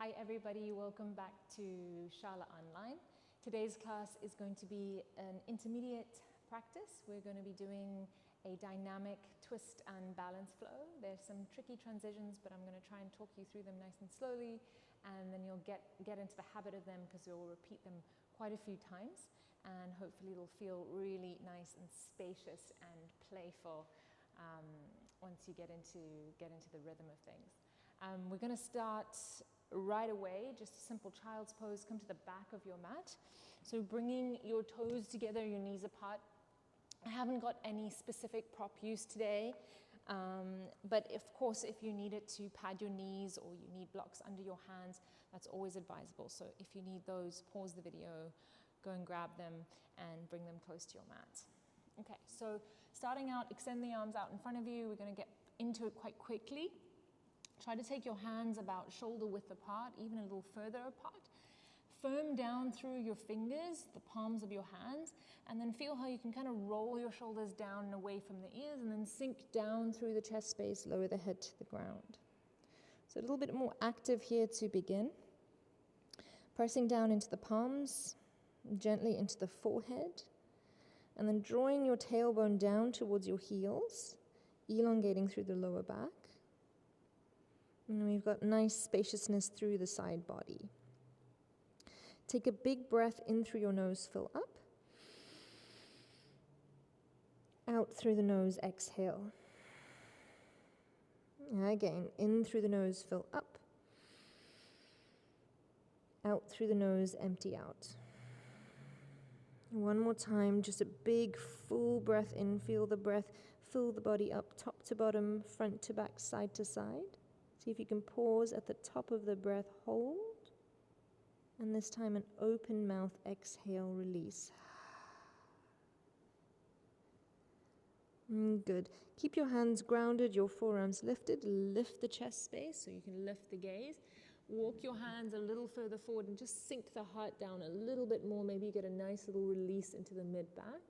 Hi everybody, welcome back to Shala Online. Today's class is going to be an intermediate practice. We're going to be doing a dynamic twist and balance flow. There's some tricky transitions, but I'm going to try and talk you through them nice and slowly, and then you'll get into the habit of them because we'll repeat them quite a few times, and hopefully it'll feel really nice and spacious and playful once you get into the rhythm of things. We're going to start right away, just a simple child's pose. Come to the back of your mat. So bringing your toes together, your knees apart. I haven't got any specific prop use today, but of course if you needed to pad your knees or you need blocks under your hands, that's always advisable. So if you need those, pause the video, go and grab them and bring them close to your mat. Okay, so starting out, extend the arms out in front of you. We're going to get into it quite quickly. Try to take your hands about shoulder width apart, even a little further apart. Firm down through your fingers, the palms of your hands, and then feel how you can kind of roll your shoulders down and away from the ears, and then sink down through the chest space, lower the head to the ground. So a little bit more active here to begin. Pressing down into the palms, gently into the forehead, and then drawing your tailbone down towards your heels, elongating through the lower back. And we've got nice spaciousness through the side body. Take a big breath in through your nose, fill up. Out through the nose, exhale. Again, in through the nose, fill up. Out through the nose, empty out. One more time, just a big full breath in, feel the breath, fill the body up, top to bottom, front to back, side to side. See if you can pause at the top of the breath, hold, and this time an open mouth, exhale, release. Good. Keep your hands grounded, your forearms lifted, lift the chest space so you can lift the gaze. Walk your hands a little further forward and just sink the heart down a little bit more. Maybe you get a nice little release into the mid-back.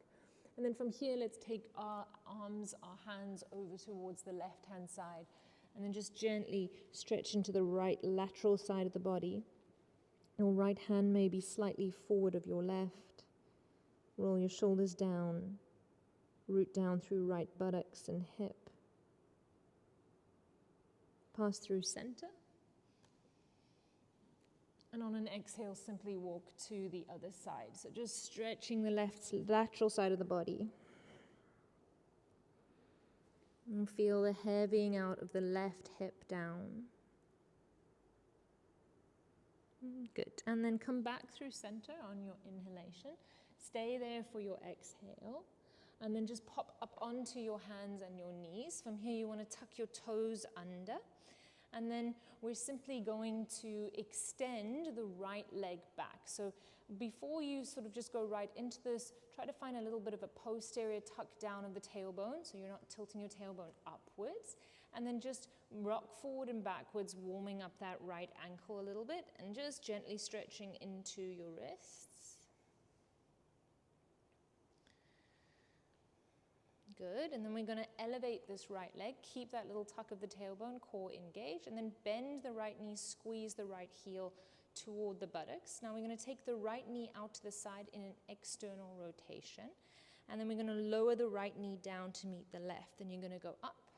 And then from here, let's take our arms, our hands over towards the left-hand side. And then just gently stretch into the right lateral side of the body. Your right hand may be slightly forward of your left. Roll your shoulders down. Root down through right buttocks and hip. Pass through center. And on an exhale, simply walk to the other side. So just stretching the left lateral side of the body. And feel the heavying out of the left hip down. Good. And then come back through center on your inhalation. Stay there for your exhale. And then just pop up onto your hands and your knees. From here, you want to tuck your toes under. And then we're simply going to extend the right leg back. So before you sort of just go right into this, try to find a little bit of a posterior tuck down of the tailbone so you're not tilting your tailbone upwards. And then just rock forward and backwards, warming up that right ankle a little bit and just gently stretching into your wrists. Good, and then we're going to elevate this right leg, keep that little tuck of the tailbone, core engaged, and then bend the right knee, squeeze the right heel toward the buttocks. Now we're going to take the right knee out to the side in an external rotation, and then we're going to lower the right knee down to meet the left, and you're going to go up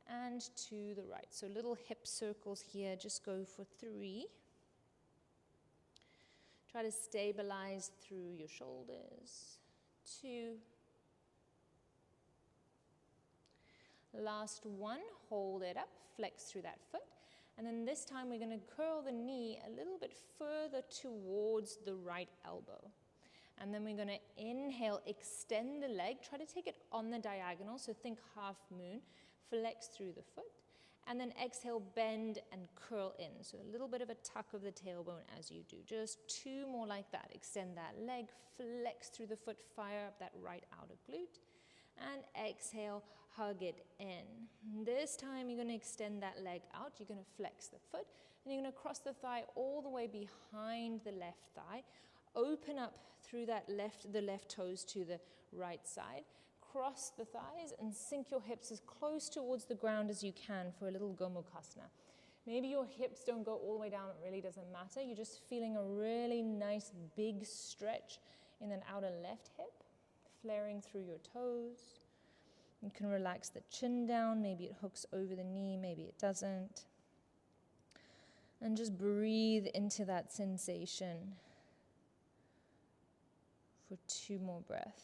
and to the right. So little hip circles here, just go for 3. Try to stabilize through your shoulders. 2. Last one, hold it up, flex through that foot. And then this time we're going to curl the knee a little bit further towards the right elbow. And then we're going to inhale, extend the leg, try to take it on the diagonal, so think half moon, flex through the foot. And then exhale, bend and curl in. So a little bit of a tuck of the tailbone as you do. Just 2 more like that. Extend that leg, flex through the foot, fire up that right outer glute. And exhale, hug it in. This time you're going to extend that leg out. You're going to flex the foot, and you're going to cross the thigh all the way behind the left thigh. Open up through that the left toes to the right side. Cross the thighs and sink your hips as close towards the ground as you can for a little Gomukhasana. Maybe your hips don't go all the way down, it really doesn't matter. You're just feeling a really nice big stretch in an outer left hip, flaring through your toes. You can relax the chin down, maybe it hooks over the knee, maybe it doesn't. And just breathe into that sensation for 2 more breaths.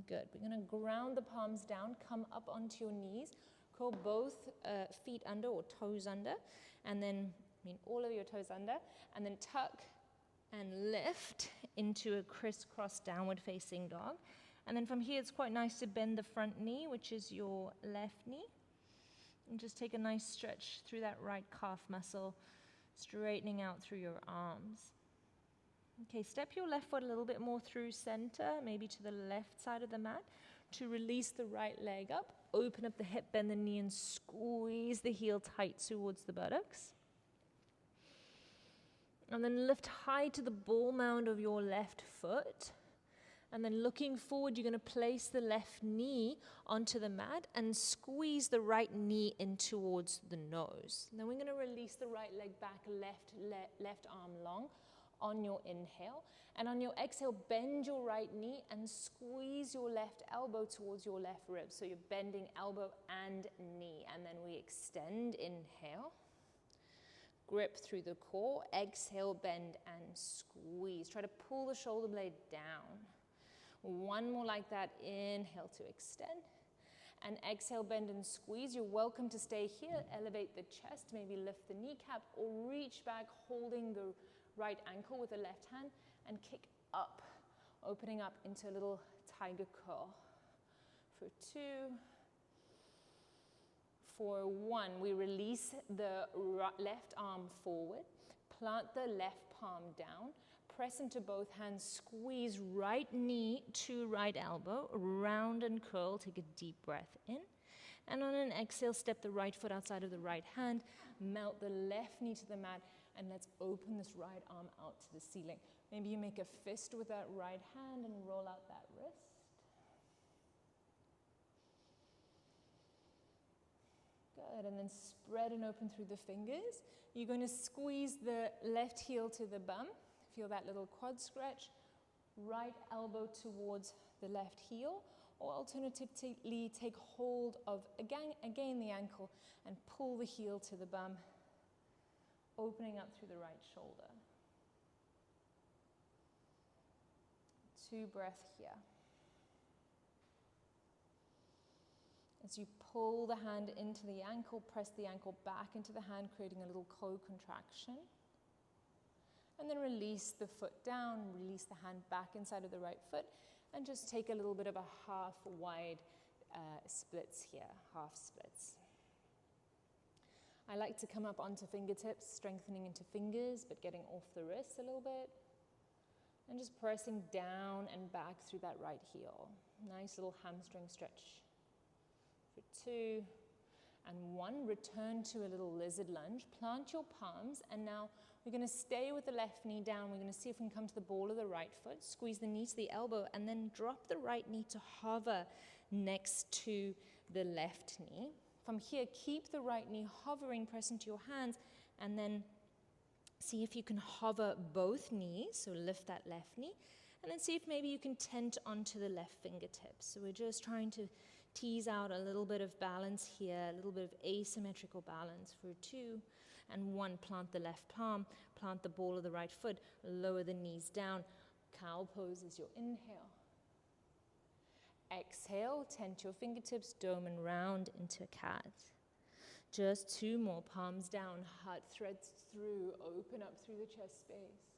Good. We're going to ground the palms down, come up onto your knees, curl both feet under or toes under, and then, all of your toes under, and then tuck and lift into a crisscross downward facing dog. And then from here, it's quite nice to bend the front knee, which is your left knee. And just take a nice stretch through that right calf muscle, straightening out through your arms. Okay, step your left foot a little bit more through center, maybe to the left side of the mat, to release the right leg up. Open up the hip, bend the knee, and squeeze the heel tight towards the buttocks. And then lift high to the ball mound of your left foot. And then looking forward, you're going to place the left knee onto the mat and squeeze the right knee in towards the nose. And then we're going to release the right leg back, left arm long on your inhale. And on your exhale, bend your right knee and squeeze your left elbow towards your left rib. So you're bending elbow and knee. And then we extend, inhale. Grip through the core, exhale, bend and squeeze. Try to pull the shoulder blade down. 1 more like that, inhale to extend. And exhale, bend and squeeze. You're welcome to stay here, elevate the chest, maybe lift the kneecap or reach back, holding the right ankle with the left hand and kick up, opening up into a little tiger curl. For 2, for 1, we release the left arm forward, plant the left palm down, press into both hands, squeeze right knee to right elbow, round and curl, take a deep breath in. And on an exhale, step the right foot outside of the right hand, melt the left knee to the mat, and let's open this right arm out to the ceiling. Maybe you make a fist with that right hand and roll out that wrist. Good, and then spread and open through the fingers. You're going to squeeze the left heel to the bum. Feel that little quad stretch. Right elbow towards the left heel, or alternatively take hold of, again the ankle and pull the heel to the bum, opening up through the right shoulder. 2 breaths here. As you pull the hand into the ankle, press the ankle back into the hand, creating a little co-contraction. And then release the foot down, release the hand back inside of the right foot, and just take a little bit of a half wide splits here, half splits. I like to come up onto fingertips, strengthening into fingers, but getting off the wrists a little bit. And just pressing down and back through that right heel. Nice little hamstring stretch. For 2 and 1, return to a little lizard lunge. Plant your palms, and now we're going to stay with the left knee down. We're going to see if we can come to the ball of the right foot, squeeze the knee to the elbow, and then drop the right knee to hover next to the left knee. From here, keep the right knee hovering, press into your hands, and then see if you can hover both knees, so lift that left knee, and then see if maybe you can tent onto the left fingertips. So we're just trying to tease out a little bit of balance here, a little bit of asymmetrical balance. For 2 and 1, plant the left palm, plant the ball of the right foot, lower the knees down. Cow pose is your inhale. Exhale, tent your fingertips, dome and round into a cat. Just 2 more, palms down, heart threads through, open up through the chest space.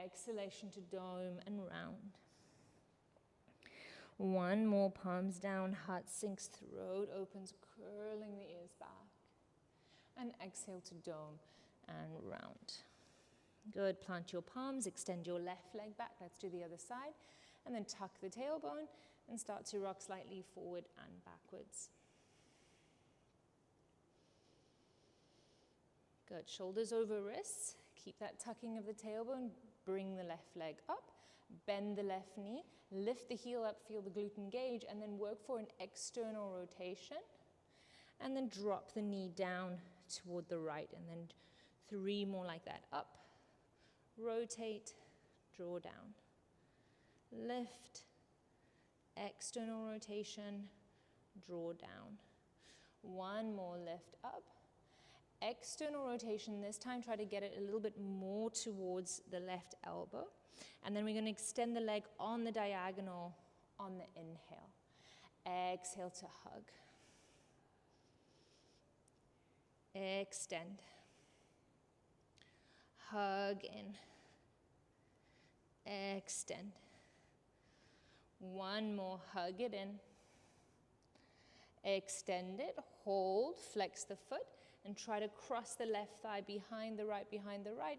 Exhalation to dome and round. 1 more, palms down, heart sinks, throat opens, curling the ears back. And exhale to dome and round. Good, plant your palms, extend your left leg back. Let's do the other side. And then tuck the tailbone and start to rock slightly forward and backwards. Good, shoulders over wrists. Keep that tucking of the tailbone. Bring the left leg up. Bend the left knee, lift the heel up, feel the glute engage, and then work for an external rotation. And then drop the knee down toward the right, and then 3 more like that. Up, rotate, draw down. Lift, external rotation, draw down. 1 more, lift up. External rotation, this time try to get it a little bit more towards the left elbow. And then we're going to extend the leg on the diagonal on the inhale. Exhale to hug. Extend. Hug in. Extend. 1 more, hug it in. Extend it, hold, flex the foot, and try to cross the left thigh behind the right,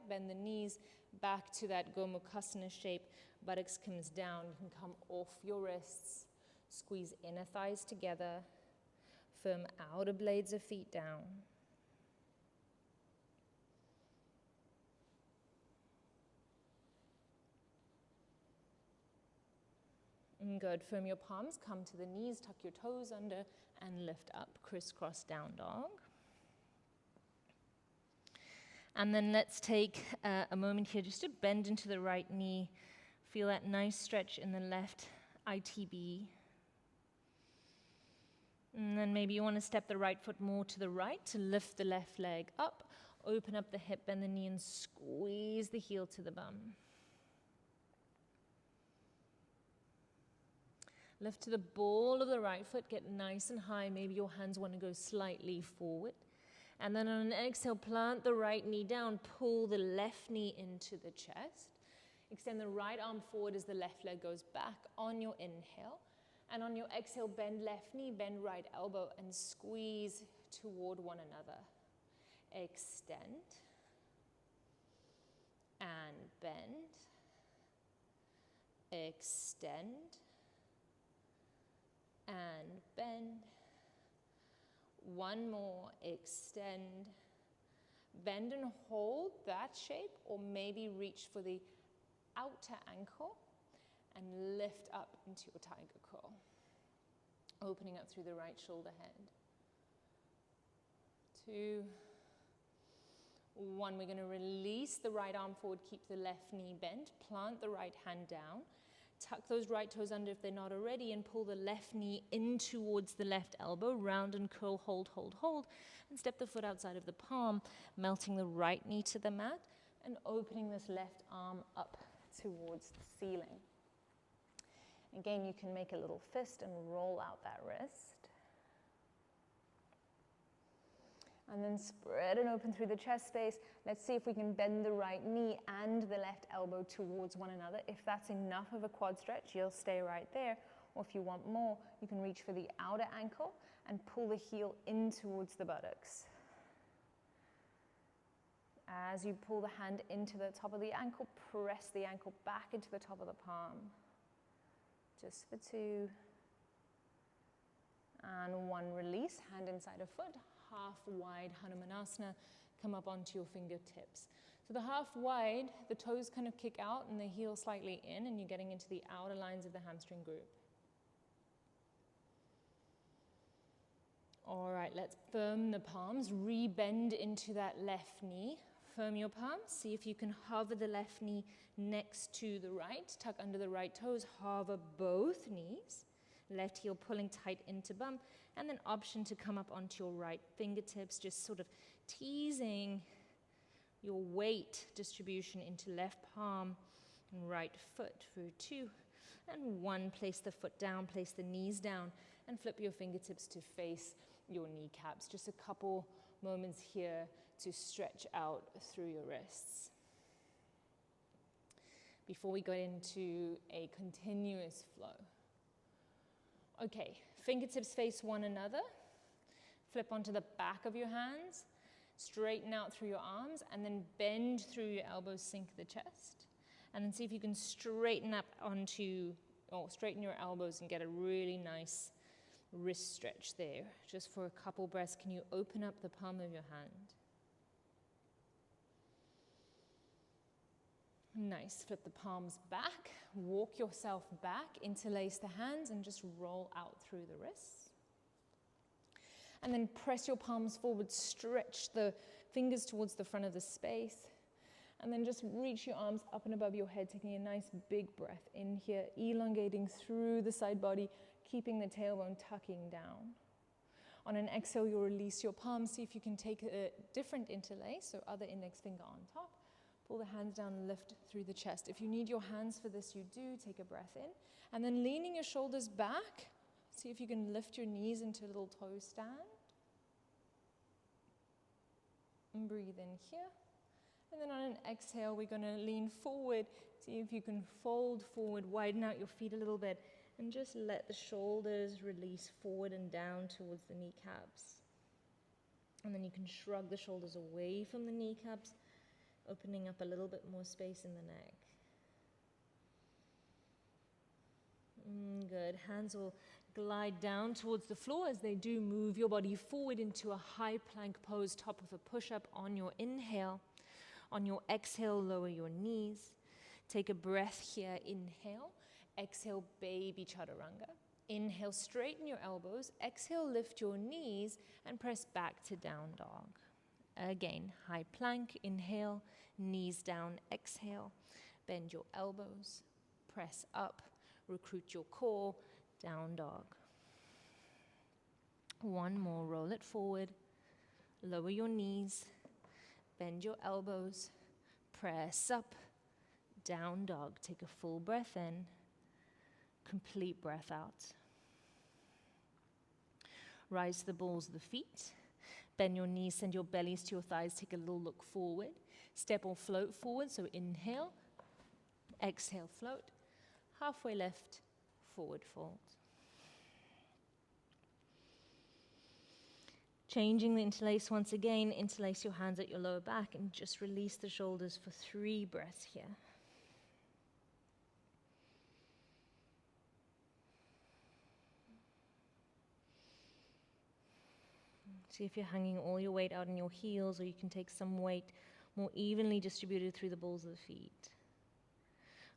bend the knees back to that Gomukhasana shape. Buttocks comes down, you can come off your wrists, squeeze inner thighs together, firm outer blades of feet down. Good, firm your palms, come to the knees, tuck your toes under, and lift up, crisscross down dog. And then let's take a moment here just to bend into the right knee. Feel that nice stretch in the left ITB. And then maybe you want to step the right foot more to the right to lift the left leg up. Open up the hip, bend the knee, and squeeze the heel to the bum. Lift to the ball of the right foot, get nice and high. Maybe your hands want to go slightly forward. And then on an exhale, plant the right knee down, pull the left knee into the chest. Extend the right arm forward as the left leg goes back on your inhale. And on your exhale, bend left knee, bend right elbow, and squeeze toward one another. Extend. And bend. Extend. And bend. 1 more, extend. Bend and hold that shape, or maybe reach for the outer ankle and lift up into your tiger curl. Opening up through the right shoulder head. 2, 1. We're going to release the right arm forward, keep the left knee bent, plant the right hand down. Tuck those right toes under if they're not already, and pull the left knee in towards the left elbow. Round and curl, hold, hold, hold. And step the foot outside of the palm, melting the right knee to the mat, and opening this left arm up towards the ceiling. Again, you can make a little fist and roll out that wrist. And then spread and open through the chest space. Let's see if we can bend the right knee and the left elbow towards one another. If that's enough of a quad stretch, you'll stay right there. Or if you want more, you can reach for the outer ankle and pull the heel in towards the buttocks. As you pull the hand into the top of the ankle, press the ankle back into the top of the palm. Just for 2. And 1, release, hand inside of foot. Half wide Hanumanasana, come up onto your fingertips. So the half wide, the toes kind of kick out and the heel slightly in, and you're getting into the outer lines of the hamstring group. All right, let's firm the palms, re-bend into that left knee. Firm your palms, see if you can hover the left knee next to the right, tuck under the right toes, hover both knees. Left heel pulling tight into bum, and then option to come up onto your right fingertips, just sort of teasing your weight distribution into left palm and right foot for 2. And 1, place the foot down, place the knees down, and flip your fingertips to face your kneecaps. Just a couple moments here to stretch out through your wrists. Before we go into a continuous flow. Okay, fingertips face one another. Flip onto the back of your hands. Straighten out through your arms, and then bend through your elbows, sink the chest. And then see if you can straighten your elbows and get a really nice wrist stretch there. Just for a couple breaths, can you open up the palm of your hand? Nice, flip the palms back, walk yourself back, interlace the hands and just roll out through the wrists. And then press your palms forward, stretch the fingers towards the front of the space. And then just reach your arms up and above your head, taking a nice big breath in here, elongating through the side body, keeping the tailbone tucking down. On an exhale, you'll release your palms. See if you can take a different interlace, so other index finger on top. Pull the hands down, lift through the chest. If you need your hands for this, you do. Take a breath in. And then leaning your shoulders back, see if you can lift your knees into a little toe stand. And breathe in here. And then on an exhale, we're going to lean forward. See if you can fold forward, widen out your feet a little bit, and just let the shoulders release forward and down towards the kneecaps. And then you can shrug the shoulders away from the kneecaps, opening up a little bit more space in the neck. Good. Hands will glide down towards the floor. As they do, move your body forward into a high plank pose, top of a push-up on your inhale. On your exhale, lower your knees. Take a breath here. Inhale. Exhale, baby chaturanga. Inhale, straighten your elbows. Exhale, lift your knees and press back to down dog. Again, high plank, inhale, knees down, exhale. Bend your elbows, press up, recruit your core, down dog. One more, roll it forward, lower your knees, bend your elbows, press up, down dog. Take a full breath in, complete breath out. Rise to the balls of the feet. Bend your knees, send your bellies to your thighs, take a little look forward. Step or float forward, so inhale, exhale, float. Halfway lift, forward fold. Changing the interlace once again, interlace your hands at your lower back and just release the shoulders for 3 breaths here. See if you're hanging all your weight out in your heels, or you can take some weight more evenly distributed through the balls of the feet.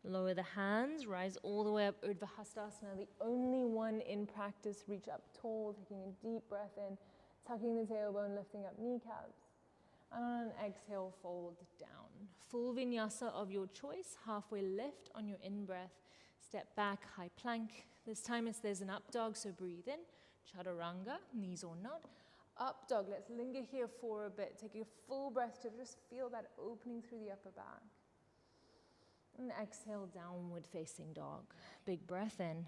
Lower the hands, rise all the way up, Urdhva Hastasana, the only one in practice. Reach up tall, taking a deep breath in, tucking the tailbone, lifting up kneecaps. And on an exhale, fold down. Full vinyasa of your choice, halfway lift on your in-breath. Step back, high plank. This time there's an up dog, so breathe in. Chaturanga, knees or not. Up dog, let's linger here for a bit. Take a full breath to just feel that opening through the upper back. And exhale, downward facing dog. Big breath in.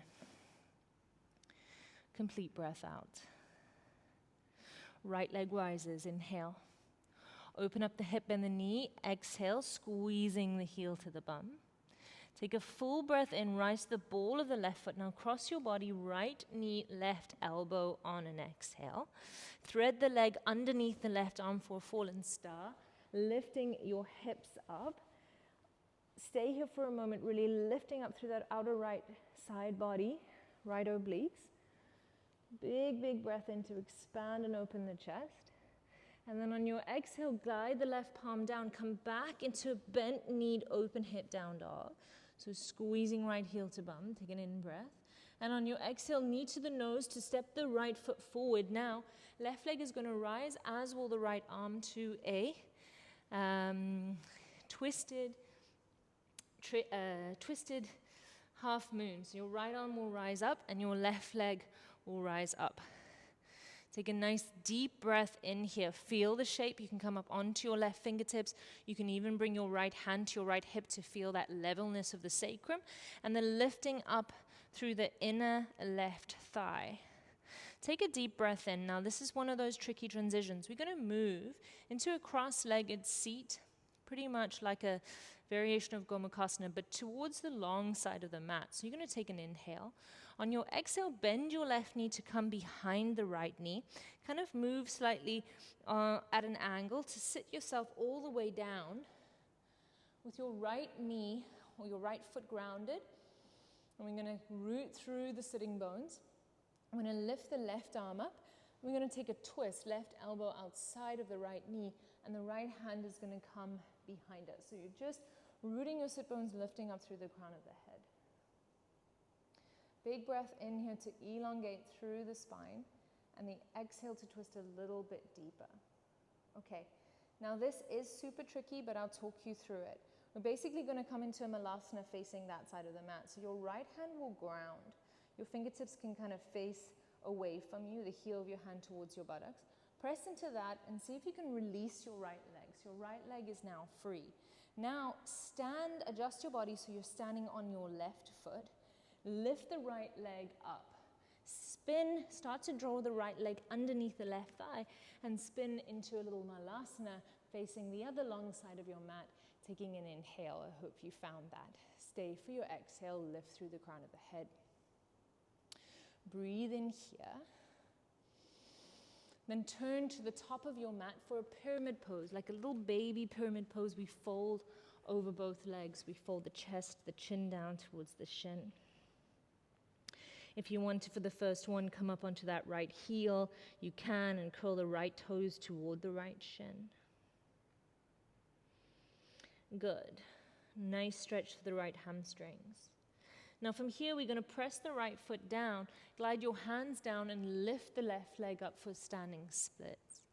Complete breath out. Right leg rises, inhale. Open up the hip and the knee, exhale, squeezing the heel to the bum. Take a full breath in, rise to the ball of the left foot. Now cross your body, right knee, left elbow on an exhale. Thread the leg underneath the left arm for a fallen star, lifting your hips up. Stay here for a moment, really lifting up through that outer right side body, right obliques. Big, big breath in to expand and open the chest. And then on your exhale, glide the left palm down, come back into bent knee, open hip down dog. So squeezing right heel to bum, take an in-breath. And on your exhale, knee to the nose to step the right foot forward. Now, left leg is going to rise, as will the right arm, to a twisted half moon. So your right arm will rise up and your left leg will rise up. Take a nice deep breath in here. Feel the shape. You can come up onto your left fingertips. You can even bring your right hand to your right hip to feel that levelness of the sacrum. And then lifting up through the inner left thigh. Take a deep breath in. Now this is one of those tricky transitions. We're going to move into a cross-legged seat, pretty much like a variation of Gomukhasana, but towards the long side of the mat. So you're going to take an inhale. On your exhale, bend your left knee to come behind the right knee. Kind of move slightly at an angle to sit yourself all the way down with your right knee or your right foot grounded. And we're going to root through the sitting bones. I'm going to lift the left arm up. We're going to take a twist, left elbow outside of the right knee, and the right hand is going to come behind us. So you're just Rooting your sit bones, lifting up through the crown of the head. Big breath in here to elongate through the spine, and the exhale to twist a little bit deeper. Okay, now this is super tricky, but I'll talk you through it. We're basically going to come into a malasana facing that side of the mat. So your right hand will ground. Your fingertips can kind of face away from you, the heel of your hand towards your buttocks. Press into that and see if you can release your right leg. So your right leg is now free. Now stand, adjust your body so you're standing on your left foot. Lift the right leg up. Spin, start to draw the right leg underneath the left thigh and spin into a little malasana facing the other long side of your mat, taking an inhale. I hope you found that. Stay for your exhale, lift through the crown of the head. Breathe in here. Then turn to the top of your mat for a pyramid pose, like a little baby pyramid pose. We fold over both legs. We fold the chest, the chin down towards the shin. If you want to, for the first one, come up onto that right heel, you can, and curl the right toes toward the right shin. Good. Nice stretch for the right hamstrings. Now from here, we're going to press the right foot down, glide your hands down, and lift the left leg up for standing splits.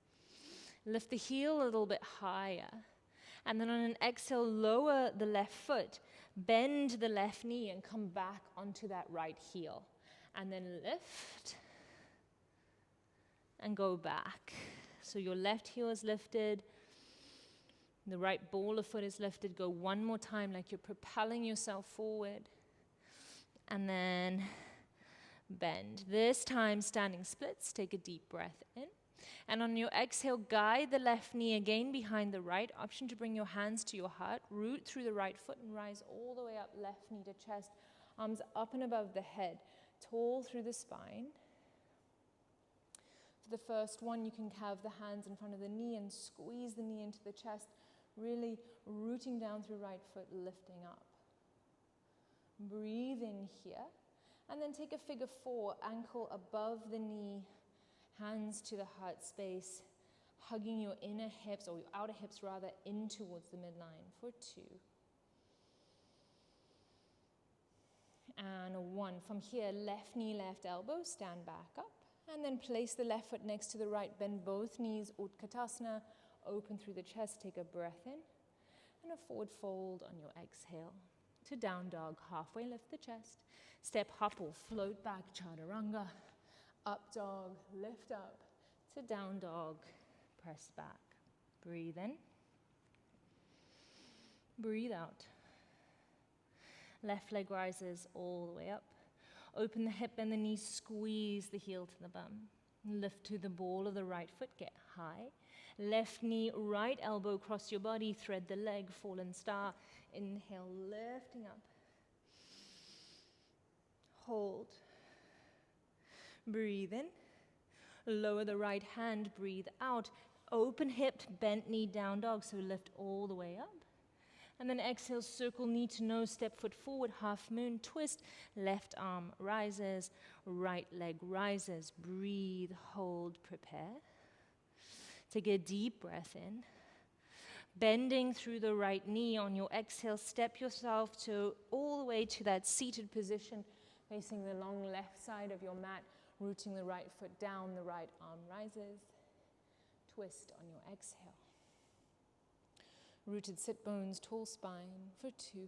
Lift the heel a little bit higher. And then on an exhale, lower the left foot, bend the left knee, and come back onto that right heel. And then lift and go back. So your left heel is lifted. The right ball of foot is lifted. Go one more time like you're propelling yourself forward. And then bend. This time, standing splits. Take a deep breath in. And on your exhale, guide the left knee again behind the right. Option to bring your hands to your heart. Root through the right foot and rise all the way up, left knee to chest. Arms up and above the head. Tall through the spine. For the first one, you can have the hands in front of the knee and squeeze the knee into the chest, really rooting down through right foot, lifting up. Breathe in here, and then take a figure 4, ankle above the knee, hands to the heart space, hugging your inner hips, or your outer hips rather, in towards the midline for 2. And 1. From here, left knee, left elbow, stand back up. And then place the left foot next to the right. Bend both knees, Utkatasana. Open through the chest, take a breath in. And a forward fold on your exhale. To down dog, halfway lift the chest. Step, hop or float back, chaturanga. Up dog, lift up. To down dog, press back. Breathe in. Breathe out. Left leg rises all the way up. Open the hip and the knee, squeeze the heel to the bum. Lift to the ball of the right foot, get high. Left knee, right elbow, cross your body, thread the leg, fallen star. Inhale, lifting up. Hold. Breathe in. Lower the right hand, breathe out. Open hip, bent knee, down dog, so lift all the way up. And then exhale, circle knee to nose, step foot forward, half moon, twist. Left arm rises, right leg rises. Breathe, hold, prepare. Take a deep breath in. Bending through the right knee on your exhale, step yourself to all the way to that seated position, facing the long left side of your mat, rooting the right foot down, the right arm rises. Twist on your exhale. Rooted sit bones, tall spine for 2.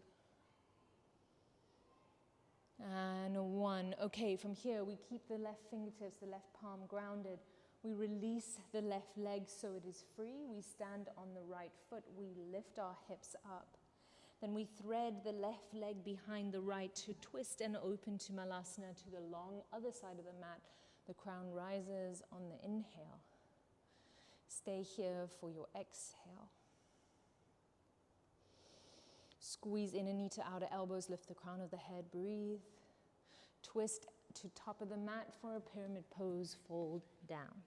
And 1. Okay, from here we keep the left fingertips, the left palm grounded. We release the left leg so it is free. We stand on the right foot. We lift our hips up. Then we thread the left leg behind the right to twist and open to Malasana, to the long other side of the mat. The crown rises on the inhale. Stay here for your exhale. Squeeze inner knee to outer elbows, lift the crown of the head, breathe. Twist to top of the mat for a pyramid pose, fold down.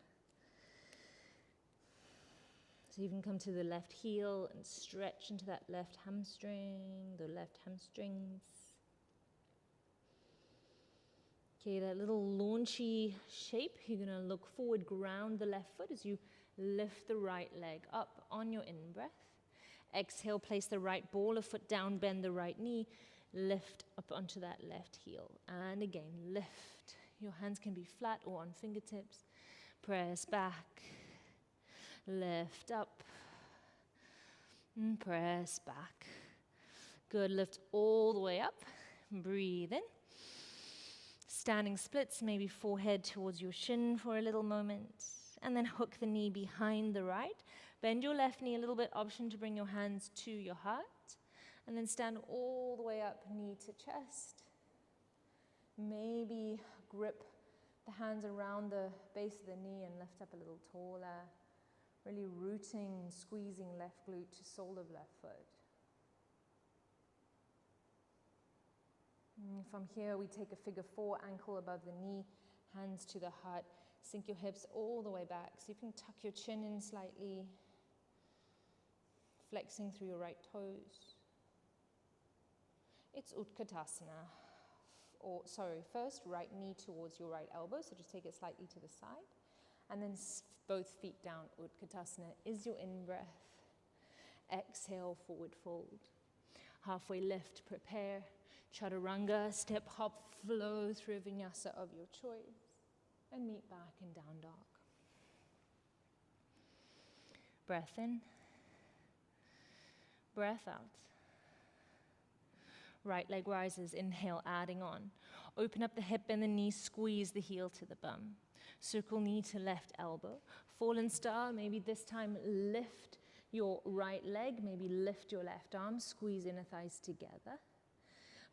So you can come to the left heel and stretch into that left hamstring, the left hamstrings. Okay, that little launchy shape, you're gonna look forward, ground the left foot as you lift the right leg up on your in-breath. Exhale, place the right ball of foot down, bend the right knee, lift up onto that left heel. And again, lift. Your hands can be flat or on fingertips. Press back, lift up, and press back. Good, lift all the way up, breathe in. Standing splits, maybe forehead towards your shin for a little moment. And then hook the knee behind the right. Bend your left knee a little bit, option to bring your hands to your heart. And then stand all the way up, knee to chest. Maybe grip the hands around the base of the knee and lift up a little taller. Really rooting, squeezing left glute to sole of left foot. And from here, we take a figure 4, ankle above the knee, hands to the heart. Sink your hips all the way back. So you can tuck your chin in slightly, flexing through your right toes. It's Utkatasana. First, right knee towards your right elbow, so just take it slightly to the side. And then both feet down. Utkatasana is your in-breath. Exhale, forward fold. Halfway lift, prepare. Chaturanga, step, hop, flow through a vinyasa of your choice. And meet back in down dog. Breath in. Breath out. Right leg rises, inhale, adding on. Open up the hip and the knee, squeeze the heel to the bum. Circle knee to left elbow. Fallen star, maybe this time lift your right leg, maybe lift your left arm, squeeze inner thighs together.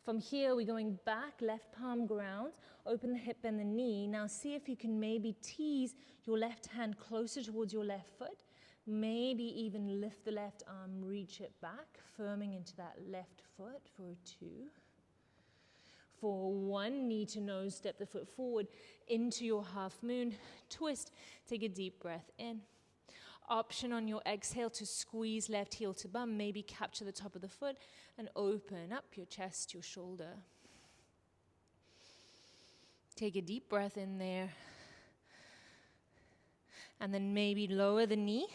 From here, we're going back, left palm ground, open the hip and the knee. Now see if you can maybe tease your left hand closer towards your left foot. Maybe even lift the left arm, reach it back, firming into that left foot for 2. For 1, knee to nose, step the foot forward into your half moon, twist, take a deep breath in. Option on your exhale to squeeze left heel to bum, maybe capture the top of the foot and open up your chest, your shoulder. Take a deep breath in there. And then maybe lower the knee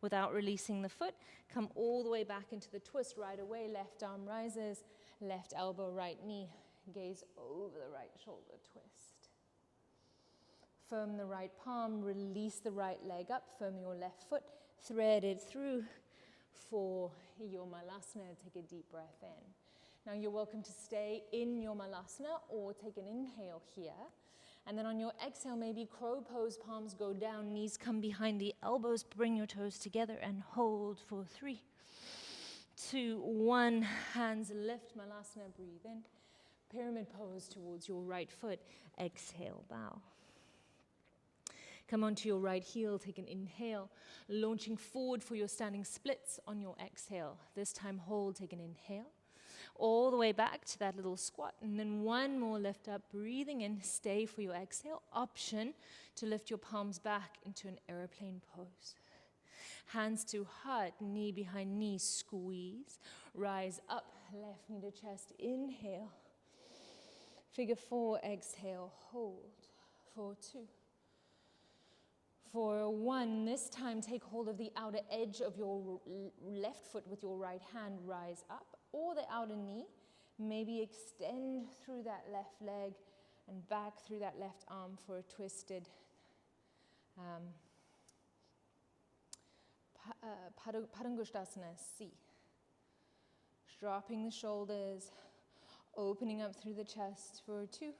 without releasing the foot. Come all the way back into the twist right away. Left arm rises, left elbow, right knee. Gaze over the right shoulder, twist. Firm the right palm, release the right leg up, firm your left foot, thread it through for your Malasana. Take a deep breath in. Now you're welcome to stay in your Malasana or take an inhale here. And then on your exhale, maybe crow pose, palms go down, knees come behind the elbows, bring your toes together and hold for 3, 2, 1. Hands lift, Malasana, breathe in. Pyramid pose towards your right foot. Exhale, bow. Come onto your right heel, take an inhale, launching forward for your standing splits on your exhale. This time hold, take an inhale, all the way back to that little squat, and then 1 more lift up, breathing in, stay for your exhale. Option to lift your palms back into an airplane pose. Hands to heart, knee behind knee, squeeze, rise up, left knee to chest, inhale. Figure 4, exhale, hold, for 2. For 1, this time take hold of the outer edge of your left foot with your right hand, rise up, or the outer knee. Maybe extend through that left leg and back through that left arm for a twisted Padangusthasana C. Dropping the shoulders, opening up through the chest for 2.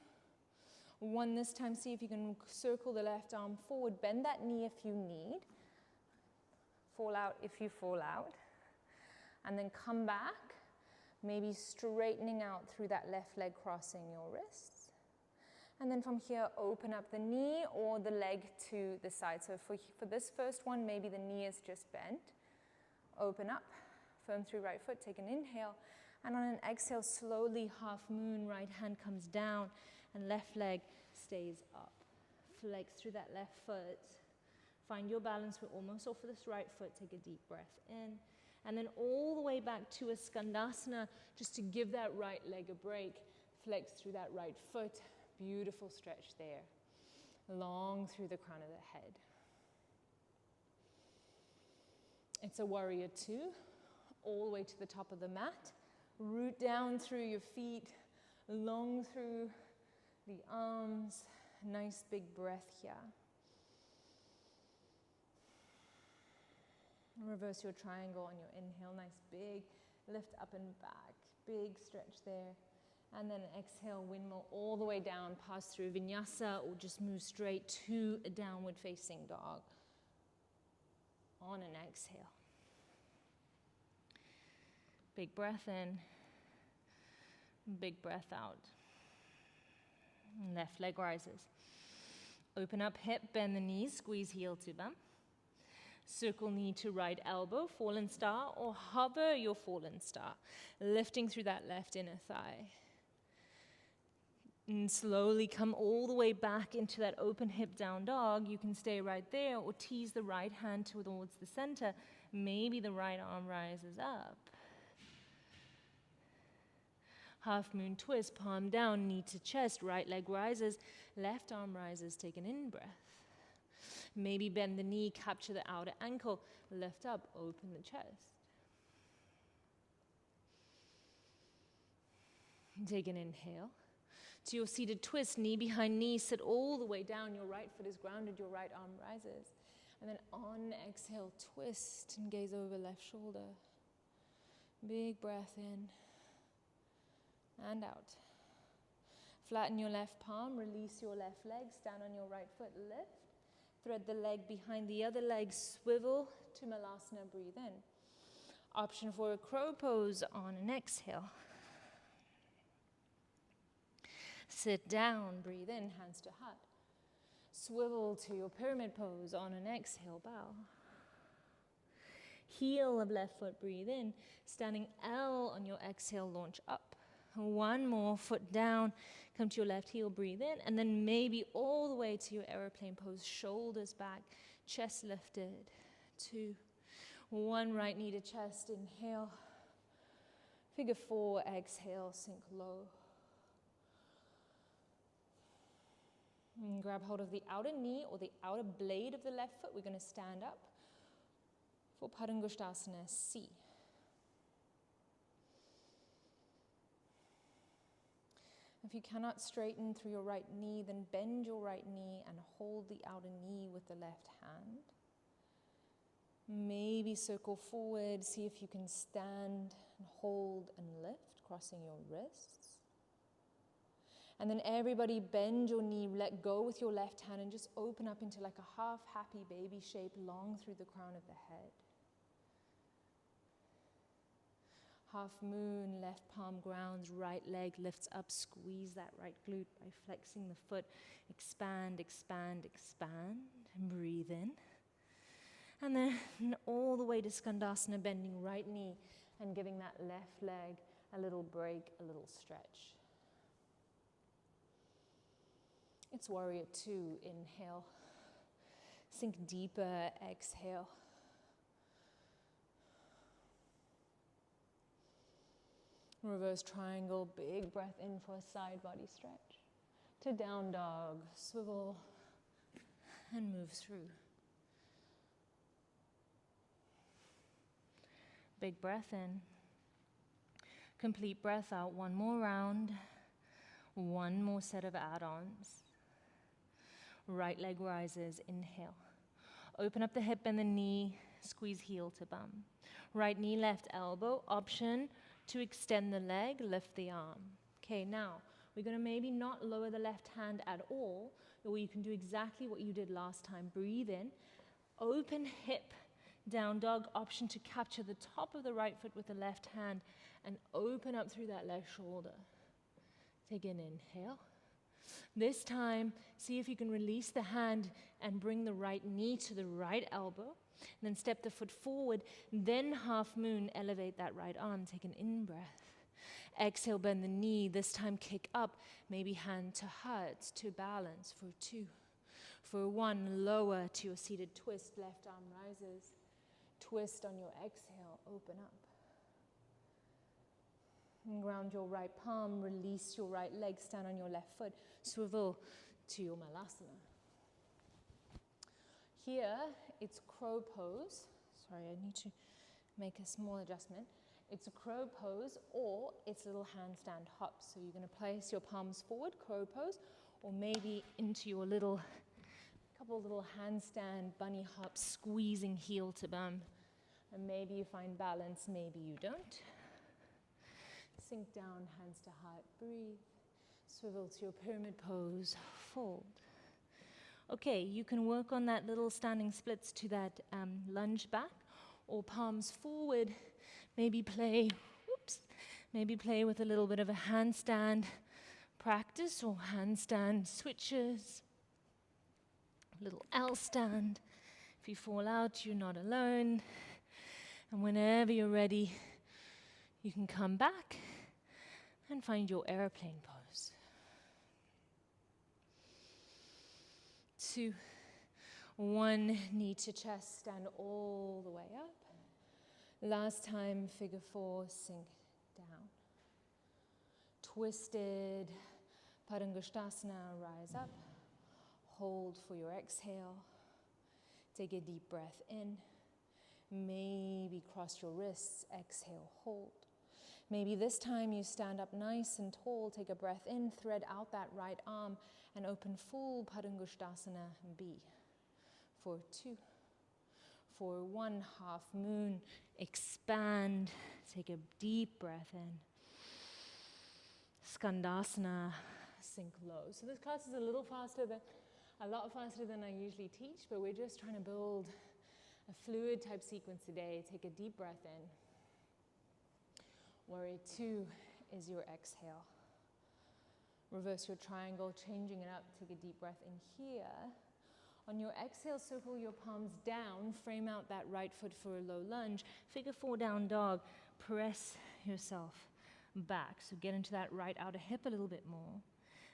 1, this time see if you can circle the left arm forward, bend that knee if you need, fall out if you fall out, and then come back, maybe straightening out through that left leg, crossing your wrists. And then from here, open up the knee or the leg to the side. So for this first one, maybe the knee is just bent. Open up, firm through right foot, take an inhale, and on an exhale, slowly half moon, right hand comes down, and left leg stays up. Flex through that left foot. Find your balance. We're almost off of this right foot. Take a deep breath in. And then all the way back to a Skandasana, just to give that right leg a break. Flex through that right foot. Beautiful stretch there. Long through the crown of the head. It's a warrior 2. all the way to the top of the mat. Root down through your feet, long through the arms. Nice big breath here. Reverse your triangle on your inhale. Nice big lift up and back. Big stretch there. And then exhale, windmill all the way down, pass through vinyasa, or just move straight to a downward facing dog. On an exhale. Big breath in. Big breath out. Left leg rises. Open up hip, bend the knees, squeeze heel to bum. Circle knee to right elbow, fallen star, or hover your fallen star, lifting through that left inner thigh. And slowly come all the way back into that open hip down dog. You can stay right there or tease the right hand towards the center. Maybe the right arm rises up. Half moon twist, palm down, knee to chest, right leg rises, left arm rises, take an in-breath. Maybe bend the knee, capture the outer ankle, lift up, open the chest. Take an inhale. To your seated twist, knee behind knee, sit all the way down. Your right foot is grounded, your right arm rises. And then on exhale, twist and gaze over left shoulder. Big breath in and out. Flatten your left palm, release your left leg, stand on your right foot, lift. Thread the leg behind the other leg, swivel to Malasana, breathe in. Option for a crow pose on an exhale. Sit down, breathe in, hands to heart. Swivel to your pyramid pose on an exhale, bow. Heel of left foot, breathe in. Standing L on your exhale, launch up. One more, foot down, come to your left heel, breathe in, and then maybe all the way to your airplane pose, shoulders back, chest lifted. 2, 1, right knee to chest, inhale. Figure 4, exhale, sink low. And grab hold of the outer knee or the outer blade of the left foot. We're going to stand up for Padangusthasana C. If you cannot straighten through your right knee, then bend your right knee and hold the outer knee with the left hand. Maybe circle forward, see if you can stand and hold and lift, crossing your wrists. And then everybody bend your knee, let go with your left hand and just open up into like a half happy baby shape, long through the crown of the head. Half moon, left palm grounds, right leg lifts up, squeeze that right glute by flexing the foot. Expand, expand, expand, and breathe in. And then all the way to Skandasana, bending right knee and giving that left leg a little break, a little stretch. It's warrior 2, inhale. Sink deeper, exhale. Reverse triangle, big breath in for a side body stretch. To down dog, swivel and move through. Big breath in. Complete breath out, one more round. One more set of add-ons. Right leg rises, inhale. Open up the hip and the knee, squeeze heel to bum. Right knee, left elbow, option to extend the leg, lift the arm. Okay, now we're going to maybe not lower the left hand at all, or you can do exactly what you did last time. Breathe in, open hip, down dog, option to capture the top of the right foot with the left hand and open up through that left shoulder. Take an inhale. This time, see if you can release the hand and bring the right knee to the right elbow. Then step the foot forward, then half moon, elevate that right arm, take an in-breath. Exhale, bend the knee, this time kick up, maybe hand to heart, to balance for 2. For 1, lower to your seated twist, left arm rises. Twist on your exhale, open up. And ground your right palm, release your right leg, stand on your left foot, swivel to your Malasana. Here, it's crow pose. Sorry, I need to make a small adjustment. It's a crow pose or it's little handstand hops. So you're going to place your palms forward, crow pose, or maybe into your couple little handstand bunny hops, squeezing heel to bum. And maybe you find balance, maybe you don't. Sink down, hands to heart, breathe. Swivel to your pyramid pose, fold. Okay, you can work on that little standing splits to that lunge back, or palms forward. Maybe play with a little bit of a handstand practice or handstand switches. Little L stand. If you fall out, you're not alone. And whenever you're ready, you can come back and find your airplane pose. 2, 1, knee to chest, stand all the way up. Last time, figure 4, sink down. Twisted Padangusthasana, rise up. Hold for your exhale. Take a deep breath in. Maybe cross your wrists, exhale, hold. Maybe this time you stand up nice and tall, take a breath in, thread out that right arm, and open full Padangusthasana B. For 2, for 1, half moon, expand, take a deep breath in. Skandasana, sink low. So this class is a lot faster than I usually teach, but we're just trying to build a fluid type sequence today. Take a deep breath in. Warrior 2 is your exhale. Reverse your triangle, changing it up. Take a deep breath in here. On your exhale, circle your palms down. Frame out that right foot for a low lunge. Figure 4 down dog. Press yourself back. So get into that right outer hip a little bit more.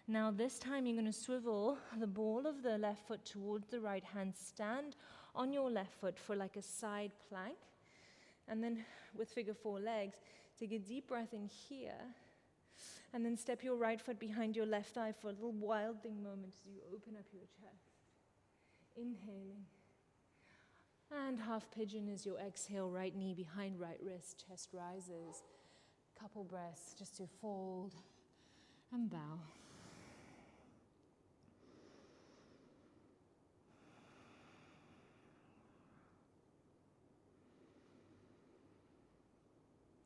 Now this time you're going to swivel the ball of the left foot towards the right hand. Stand on your left foot for like a side plank. And then with figure 4 legs, take a deep breath in here. And then step your right foot behind your left thigh for a little wild thing moment as you open up your chest. Inhaling. And half pigeon is your exhale, right knee behind right wrist, chest rises. Couple breaths just to fold and bow.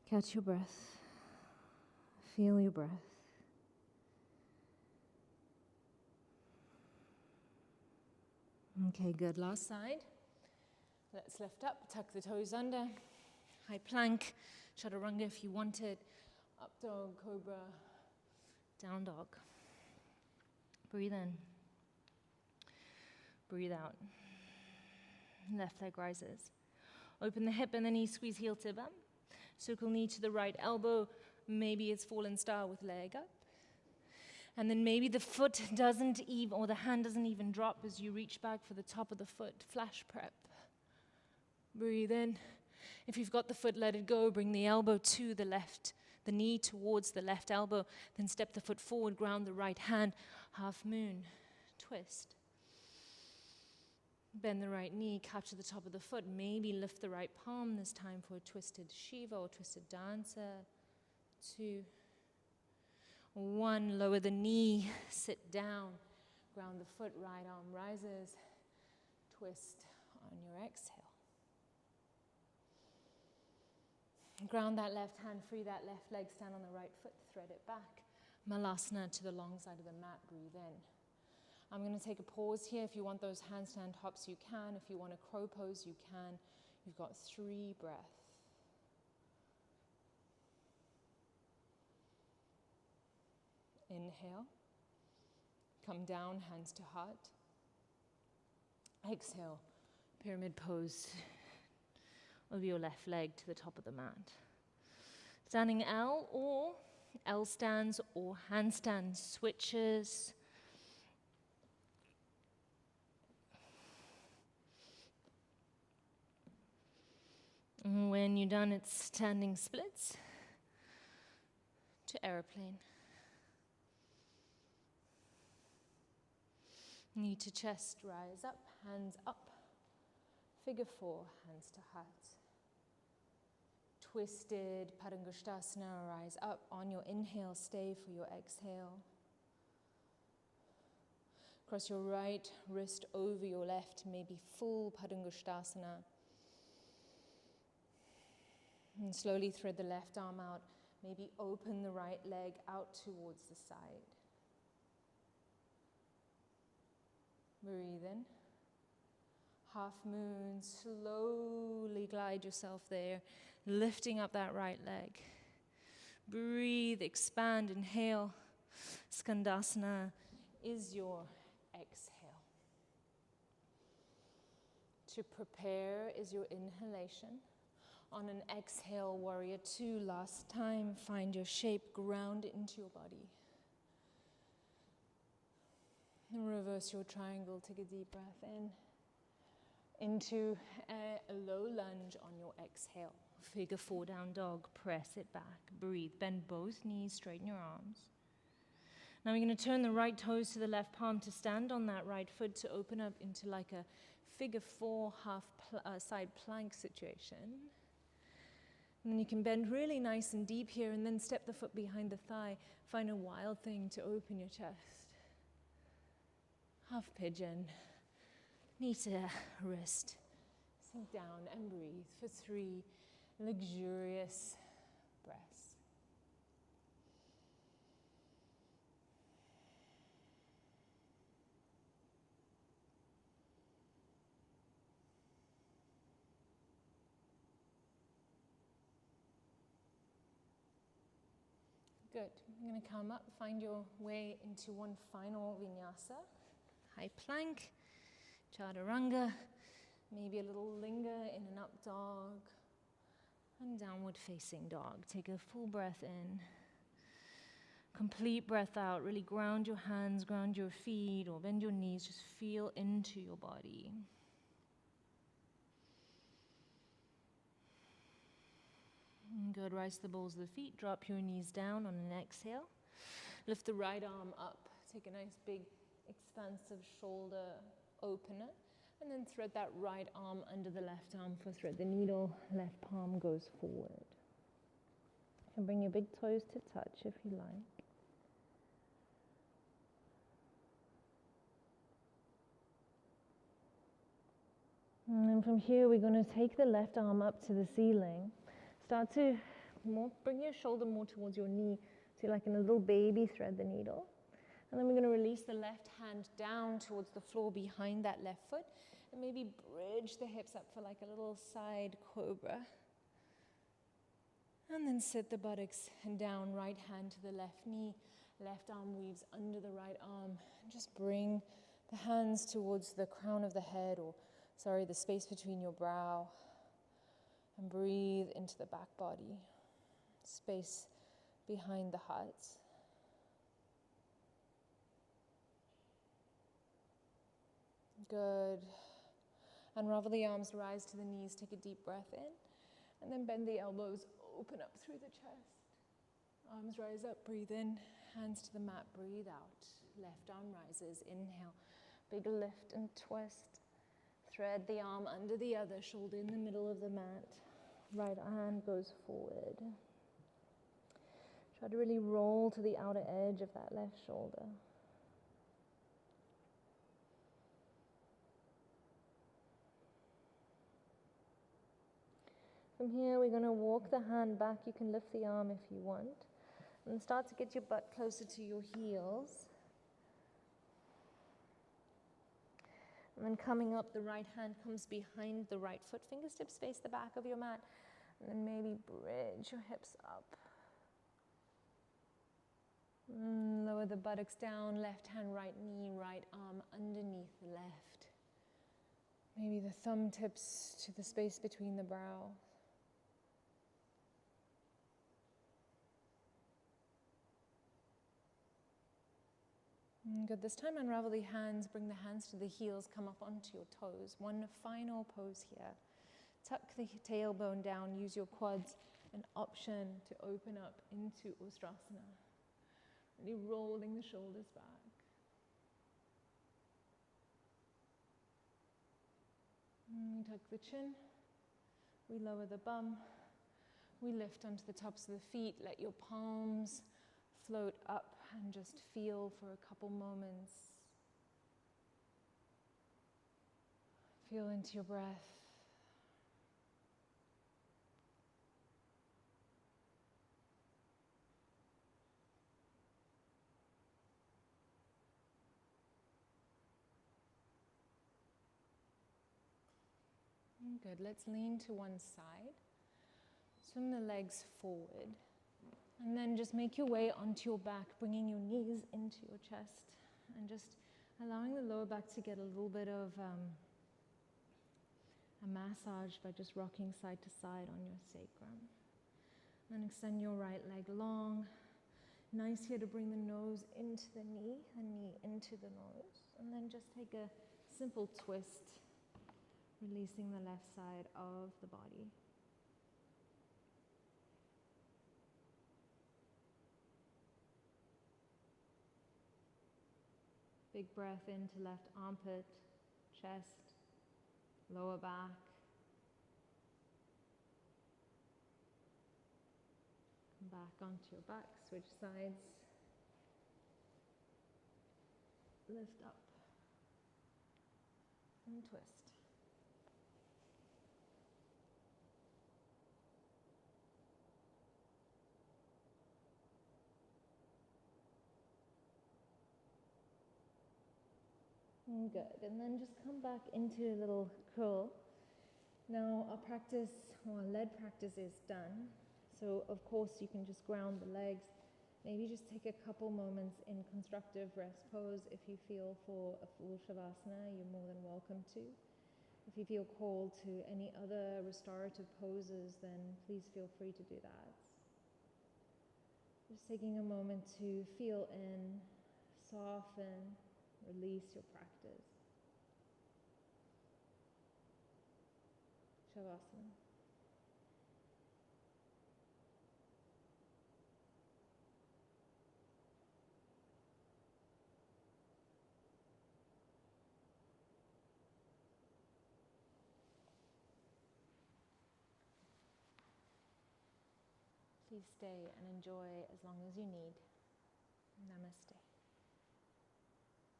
Catch your breath. Feel your breath. Okay, good. Last side. Let's lift up, tuck the toes under. High plank, chaturanga if you want it. Up dog, cobra, down dog. Breathe in. Breathe out. Left leg rises. Open the hip and the knee, squeeze heel to bum. Circle knee to the right elbow. Maybe it's fallen star with leg up. And then maybe the foot doesn't even, or the hand doesn't even drop as you reach back for the top of the foot. Flash prep. Breathe in. If you've got the foot, let it go. Bring the elbow to the left, the knee towards the left elbow. Then step the foot forward, ground the right hand. Half moon. Twist. Bend the right knee, capture the top of the foot. Maybe lift the right palm this time for a twisted Shiva or twisted dancer. 2, 1, lower the knee, sit down. Ground the foot, right arm rises. Twist on your exhale. Ground that left hand, free that left leg, stand on the right foot, thread it back. Malasana to the long side of the mat, breathe in. I'm going to take a pause here. If you want those handstand hops, you can. If you want a crow pose, you can. You've got 3 breaths. Inhale. Come down, hands to heart. Exhale, pyramid pose over your left leg to the top of the mat. Standing L or L stands or handstand switches. And when you're done, it's standing splits to airplane. Knee to chest, rise up, hands up. Figure 4, hands to heart. twisted Padangusthasana, rise up on your inhale, stay for your exhale. Cross your right wrist over your left, maybe full Padangusthasana. And slowly thread the left arm out, maybe open the right leg out towards the side. Breathe in. Half moon, slowly glide yourself there, lifting up that right leg. Breathe, expand, inhale. Skandasana is your exhale. To prepare is your inhalation. On an exhale, warrior two, last time, find your shape, ground it into your body. And reverse your triangle, take a deep breath in. Into a low lunge on your exhale. Figure four, down dog, press it back, breathe, bend both knees, straighten your arms. Now we're going to turn the right toes to the left palm to stand on that right foot to open up into like a figure four, side plank situation. And then you can bend really nice and deep here and then step the foot behind the thigh. Find a wild thing to open your chest. Half pigeon. Knee to wrist. Sink down and breathe for 3 luxurious breaths. Good. You're going to come up, find your way into one final vinyasa. High plank. Chaturanga, maybe a little linger in an up dog, and downward facing dog. Take a full breath in, complete breath out, really ground your hands, ground your feet, or bend your knees, just feel into your body. Good, rise to the balls of the feet, drop your knees down on an exhale. Lift the right arm up, take a nice big expansive shoulder opener, and then thread that right arm under the left arm for thread the needle, left palm goes forward. You can bring your big toes to touch if you like. And then from here we're going to take the left arm up to the ceiling. Start to bring your shoulder more towards your knee, so like in a little baby thread the needle. And then we're going to release the left hand down towards the floor behind that left foot. And maybe bridge the hips up for like a little side cobra. And then sit the buttocks down, right hand to the left knee. Left arm weaves under the right arm. And just bring the hands towards the crown of the head, the space between your brow. And breathe into the back body. Space behind the heart. Good. Unravel the arms, rise to the knees, take a deep breath in, and then bend the elbows, open up through the chest. Arms rise up, breathe in, hands to the mat, breathe out. Left arm rises, inhale, big lift and twist. Thread the arm under the other, shoulder in the middle of the mat. Right hand goes forward. Try to really roll to the outer edge of that left shoulder. From here, we're going to walk the hand back. You can lift the arm if you want. And start to get your butt closer to your heels. And then coming up, the right hand comes behind the right foot. Fingertips face the back of your mat. And then maybe bridge your hips up. Lower the buttocks down, left hand, right knee, right arm underneath the left. Maybe the thumb tips to the space between the brow. Good. This time unravel the hands, bring the hands to the heels, come up onto your toes. One final pose here. Tuck the tailbone down, use your quads, an option to open up into Ustrasana. Really rolling the shoulders back. We tuck the chin, we lower the bum, we lift onto the tops of the feet. Let your palms float up and just feel for a couple moments. Feel into your breath. Good, let's lean to one side. Swing the legs forward. And then just make your way onto your back, bringing your knees into your chest. And just allowing the lower back to get a little bit of a massage by just rocking side to side on your sacrum. Then extend your right leg long. Nice here to bring the nose into the knee into the nose. And then just take a simple twist, releasing the left side of the body. Big breath into left armpit, chest, lower back. Come back onto your back, switch sides. Lift up and twist. Good, and then just come back into a little curl. Now our practice, or our lead practice is done. So of course you can just ground the legs. Maybe just take a couple moments in constructive rest pose. If you feel for a full Shavasana, you're more than welcome to. If you feel called to any other restorative poses, then please feel free to do that. Just taking a moment to feel in, soften, release your practice. Shavasana. Please stay and enjoy as long as you need. Namaste.